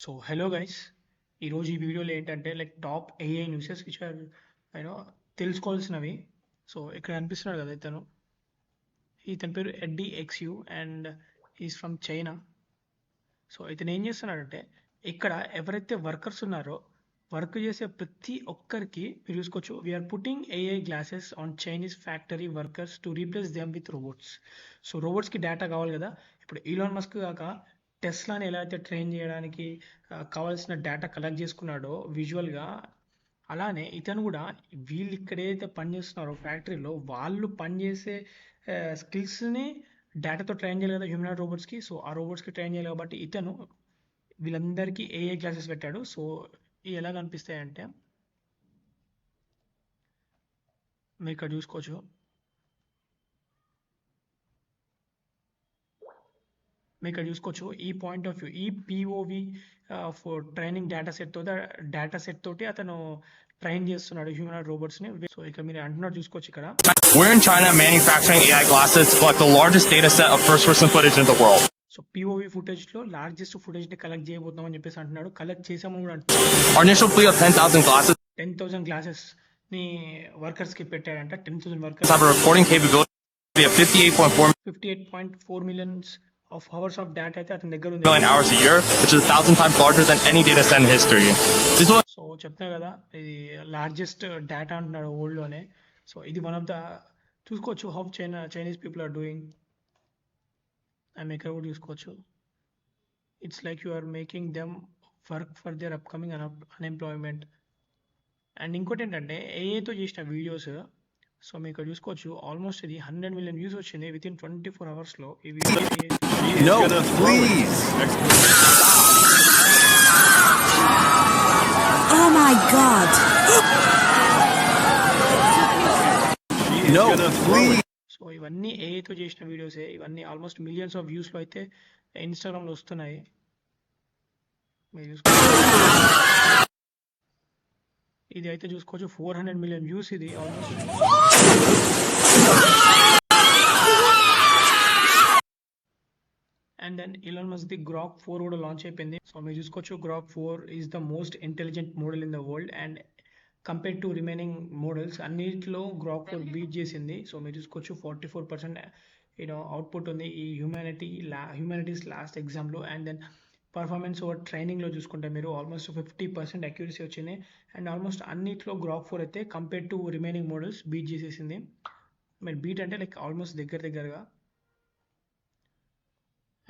So hello guys, ఈరోజు ఈ వీడియోలో ఏంటంటే top AI newses which are you know తెలుసుకోవాల్సినవి. సో ఇక్కడ కనిపిస్తున్నాడు కదా ఇతని పేరు Eddie Xu and is from China. So ఇతను ఏం చేస్తున్నాడంటే ఇక్కడ ఎవరైతే వర్కర్స్ ఉన్నారో వర్క్ చేసే ప్రతి ఒక్కరికి మీరు చూసుకోవచ్చు, we're putting AI glasses on Chinese factory workers to replace them with robots. So రోబోట్స్కి డేటా కావాలి కదా. ఇప్పుడు ఈలాన్ మస్క్ కాక టెస్లాని ఎలా అయితే ట్రైన్ చేయడానికి కావాల్సిన డేటా కలెక్ట్ చేసుకున్నాడో విజువల్గా, అలానే ఇతను కూడా వీళ్ళు ఇక్కడ ఏదైతే పనిచేస్తున్నారో ఫ్యాక్టరీలో వాళ్ళు పనిచేసే స్కిల్స్ని డేటాతో ట్రైన్ చేయాలి కదా హ్యూమన్ రోబోట్స్కి. సో ఆ రోబోట్స్కి ట్రైన్ చేయాలి కాబట్టి ఇతను వీళ్ళందరికీ ఏఐ క్లాసెస్ పెట్టాడు. సో ఇవి ఎలా కనిపిస్తాయంటే మీరు ఇక్కడ చూసుకోవచ్చు. మీరు ఇక్కడ చూసుకోవచ్చు ఈ పాయింట్ ఆఫ్ వ్యూ, ఈ POV for training data set తోటి అతను ట్రైన్ చేస్తున్నాడు హ్యూమన్ రోబోట్స్ని. సో ఇక్కడ మీరు అంటున్నారు చూసుకోవచ్చు ఇక్కడ. We're in China manufacturing AI glasses to collect the largest data set of first-person footage in the world. So POV ఫుటేజ్లో లార్జెస్ట్ ఫుటేజ్ని కలెక్ట్ చేయబోతున్నామని చెప్పేసి అంటున్నాడు. కలెక్ట్ చేసామని కూడా అంటున్నాడు. Our initial fleet of 10,000 glasses 10,000 గ్లాసెస్ని వర్కర్స్కి పెట్టాడంట. 10,000 workers have a recording capability of 58.4 millions of hours of data అయితే అతని దగ్గర ఉంది. million hours a year, which is 1,000 times larger than any data set in history. This will so చెప్తున్నా కదా, ఇది largest data అంటున్నాడు వరల్డ్లోనే. So ఇది వన్ ఆఫ్ ద చూసుకోవచ్చు how Chinese people are doing. And ఇక్కడ కూడా చూసుకోవచ్చు, it's like you are making them work for their upcoming unemployment. And ఇంకోటి ఏంటంటే ఏఐతో చేసిన వీడియోస్. సో మీరు ఇక్కడ చూసుకోవచ్చు, ఆల్మోస్ట్ ఇది 100 మిలియన్ వ్యూస్ వచ్చింది విత్ ఇన్ 24 అవర్స్లో. ఈ video No, please. Oh my god! No, please. So ఇవన్నీ ఏఐతో చేసిన వీడియోసే. ఇవన్నీ ఆల్మోస్ట్ మిలియన్స్ ఆఫ్ వ్యూస్లో అయితే ఇన్స్టాగ్రామ్లో వస్తున్నాయి. మీరు చూసుకోవచ్చు, ఇది అయితే చూసుకోవచ్చు 400 మిలియన్ వ్యూస్ ఇది almost. And then Elon Musk the Grok 4 కూడా లాంచ్ అయిపోయింది. సో మీరు చూసుకోవచ్చు, Grok 4 is the most intelligent model in the world. And compare to remaining models అన్నిటిలో గ్రాక్ 4 బీట్ చేసింది. సో మీరు చూసుకోవచ్చు 44% అవుట్పుట్ ఉంది ఈ హ్యూమానిటీస్ లాస్ట్ ఎగ్జామ్లో. అండ్ దెన్ పర్ఫార్మెన్స్ ఓవర్ ట్రైనింగ్లో చూసుకుంటే మీరు ఆల్మోస్ట్ 50% అక్యూరసీ వచ్చింది. అండ్ ఆల్మోస్ట్ అన్నిట్లో గ్రాక్ 4 అయితే compare to remaining models beat చేసేసింది. మీరు బీట్ అంటే ఆల్మోస్ట్ దగ్గరగా.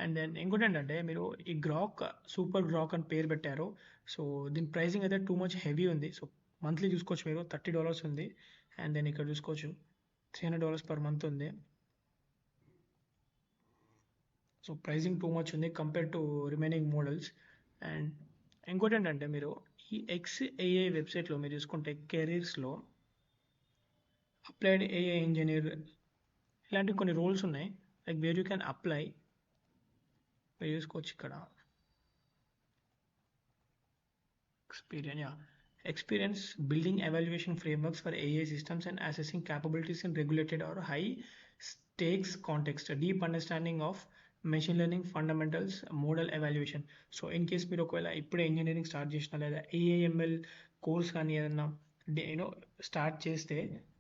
అండ్ దెన్ ఇంకోటి ఏంటంటే మీరు ఈ గ్రాక్ సూపర్ గ్రాక్ అని పేరు పెట్టారు. సో దీని ప్రైసింగ్ అయితే టూ మచ్ హెవీ ఉంది. సో మంత్లీ చూసుకోవచ్చు మీరు $30 ఉంది. అండ్ దెన్ ఇక్కడ చూసుకోవచ్చు $300 పర్ మంత్ ఉంది. సో ప్రైసింగ్ టూ మచ్ ఉంది compare to remaining models. And ఇంకోటి ఏంటంటే మీరు ఈ XAI వెబ్సైట్లో మీరు చూసుకుంటే కెరీర్స్లో అప్లైడ్ ఏఐ ఇంజనీర్ ఇలాంటి కొన్ని రోల్స్ ఉన్నాయి. Where you can apply. మీరు చూసుకోవచ్చు ఇక్కడ experience building evaluation frameworks for AI systems and assessing capabilities in regulated or high stakes context, deep understanding of machine learning fundamentals, model evaluation. So in case మీరు ఒకవేళ ఇప్పుడే engineering start చేసినా లేదా AIML course కానీ ఏదన్నా start చేస్తే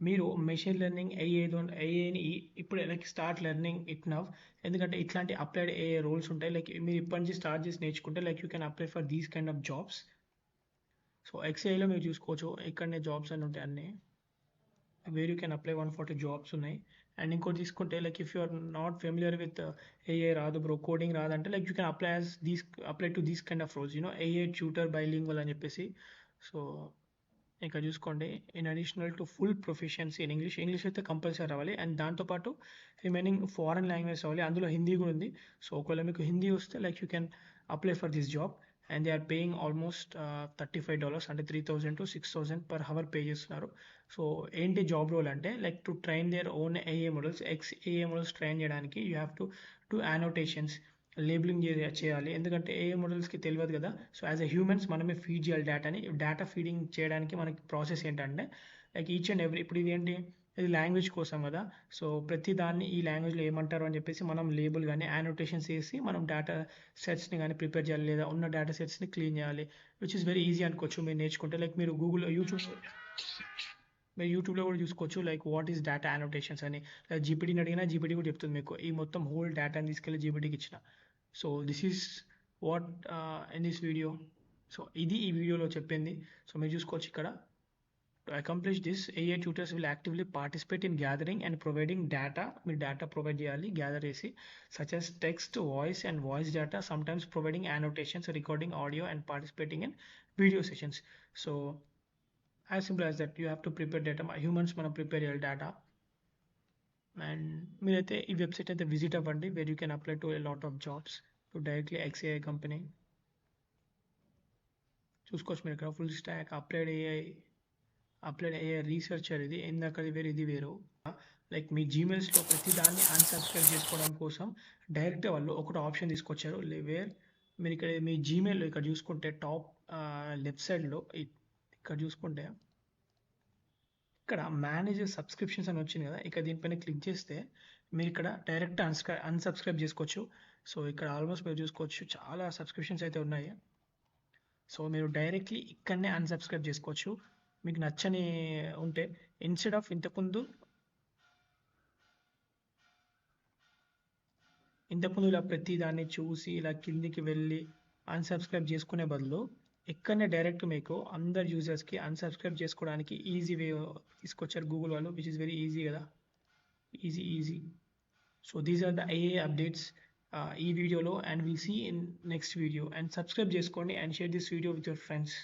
మీరు machine learning ఏఐని ఇప్పుడు స్టార్ట్ లెర్నింగ్ ఇట్ నవ్. ఎందుకంటే ఇట్లాంటి అప్లైడ్ ఏఐ రోల్స్ ఉంటాయి. మీరు ఇప్పటి నుంచి స్టార్ట్ చేసి నేర్చుకుంటే you can apply for these kind of jobs. So XAIలో మీరు చూసుకోవచ్చు, ఇక్కడనే జాబ్స్ అని ఉంటాయి అన్నీ. Where you can apply 140 jobs ఉన్నాయి. అండ్ ఇంకోటి తీసుకుంటే if you are not familiar with AI రాదు బ్రో, కోడింగ్ రాదంటే you can apply to these kind of roles, AI tutor bilingual అని చెప్పేసి. సో ఇక్కడ చూసుకోండి, in additional to full proficiency in English అయితే కంపల్సరీ రావాలి. అండ్ దాంతోపాటు రిమైనింగ్ ఫారెన్ లాంగ్వేజ్ రావాలి. అందులో హిందీ కూడా ఉంది. సో ఒకవేళ మీకు హిందీ వస్తే you can apply for this job. And they are paying almost $35 అంటే 3,000 to 6,000 per hour పే చేస్తున్నారు. సో ఏంటి జాబ్ రోల్ అంటే to train their own AI models. XAI models train చేయడానికి you have to do annotations, labelling చేయాలి. ఎందుకంటే AI మోడల్స్కి తెలియదు కదా. సో యాజ్ ఎ హ్యూమన్స్ మనమే ఫీడ్ చేయాలి డేటాని. డేటా ఫీడింగ్ చేయడానికి మనకి ప్రాసెస్ ఏంటంటే ఈచ్ అండ్ ఎవ్రీ, ఇప్పుడు ఇది ఏంటి ఇది లాంగ్వేజ్ కోసం కదా. సో ప్రతి దాన్ని ఈ లాంగ్వేజ్లో ఏమంటారు అని చెప్పేసి మనం లేబుల్ కానీ యానోటేషన్స్ వేసి మనం డేటా సెట్స్ని కానీ ప్రిపేర్ చేయాలి, లేదా ఉన్న డేటా సెట్స్ని క్లీన్ చేయాలి, విచ్ ఇస్ వెరీ ఈజీ అనుకోవచ్చు మీరు నేర్చుకుంటే. లైక్ మీరు యూట్యూబ్లో కూడా చూసుకోవచ్చు, like what is data annotations అని. లైక్ జీపీటీని అడిగినా జీపీటీ కూడా చెప్తుంది మీకు ఈ మొత్తం హోల్ డేటాని తీసుకెళ్ళి జీపీటీకి ఇచ్చిన. So this is what in this video. So ఇది ఈ వీడియోలో చెప్పింది. సో మీరు చూసుకోవచ్చు ఇక్కడ. To accomplish this, AI tutors will actively participate in gathering and providing data. మీరు data provide చేయాలి, gather చేసి, such as text, voice and voice data, sometimes providing annotations, recording audio and participating in video sessions. So as simple as that, you have to prepare data. Humans మనం prepare చేయాలి data. And మీరైతే ఈ website అయితే visit అవ్వండి, wear you can apply to a lot of jobs to directly XAI company. చూసుకోవచ్చు మీరు ఇక్కడ full stock applied AI researcher ఇది. ఇందాకది వేరు ఇది వేరు. లైక్ మీ జీమెయిల్స్లో ప్రతి దాన్ని అన్సబ్స్క్రైబ్ చేసుకోవడం కోసం డైరెక్ట్గా వాళ్ళు ఒకటి ఆప్షన్ తీసుకొచ్చారు, వేర్ మీరు ఇక్కడ మీ జీమెయిల్లో ఇక్కడ చూసుకుంటే టాప్ లెఫ్ట్ సైడ్లో ఇక్కడ చూసుకుంటే ఇక్కడ మేనేజ్ సబ్స్క్రిప్షన్స్ అని వచ్చింది కదా, ఇక్కడ దీనిపైన క్లిక్ చేస్తే మీరు ఇక్కడ డైరెక్ట్ అన్సబ్స్క్రైబ్ చేసుకోవచ్చు. సో ఇక్కడ ఆల్మోస్ట్ మీరు చూసుకోవచ్చు చాలా సబ్స్క్రిప్షన్స్ అయితే ఉన్నాయి. సో మీరు డైరెక్ట్లీ ఇక్కడనే అన్సబ్స్క్రైబ్ చేసుకోవచ్చు మీకు నచ్చని ఉంటే. ఇన్స్టెడ్ ఆఫ్ ఇంతకుముందు ఇలా ప్రతి దాన్ని చూసి ఇలా కిందికి వెళ్ళి అన్సబ్స్క్రైబ్ చేసుకునే బదులు ఇక్కడనే డైరెక్ట్ మీకు అందరు యూజర్స్కి అన్సబ్స్క్రైబ్ చేసుకోవడానికి ఈజీ వే తీసుకొచ్చారు గూగుల్ వాళ్ళు, విచ్ ఇస్ వెరీ ఈజీ కదా. Easy. So these are the AI updates ఈ వీడియోలో, and will see in next video. And subscribe చేసుకోండి and share this video with your friends.